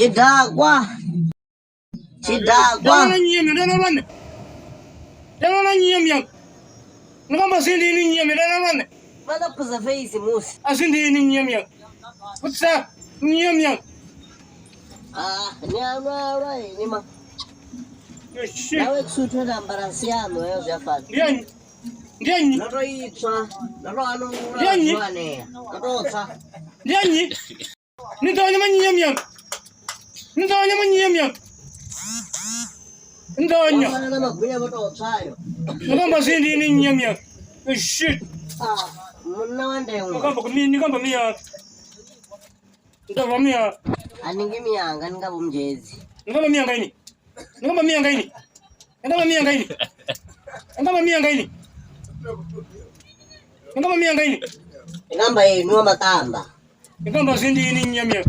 Chidagwa. Dana nyemi dana wane. Dana nyemi. Ngamba sindi ni nyemi dana wane. Mana kuza face musi. Asindi ni nyemi. Kutsa nyemi. Nyama ni ma. Nawe kusutwa na mbarasiano wewe zafanya. Ndiani. Naro itwa. Naro anu. Ndiani. Naro tsa. Ndiani. Nitanya manyemi. Nitanya manyemi. Nitanya. Mana mabuya bato tsayo. Ngamba sindi ni nyemi. Shit. Muna wande unga. Ngamba mia. Ngamba mia. Aningi miyanga ngabo mjezi. Ngamba mia ngaini. Ngamba mia ngaini. Ngamba mia ngaini. Ngamba mia ngaini. Ngamba mia ngaini. Ngamba yenu amatamba. Ngamba sindi ni nyemi.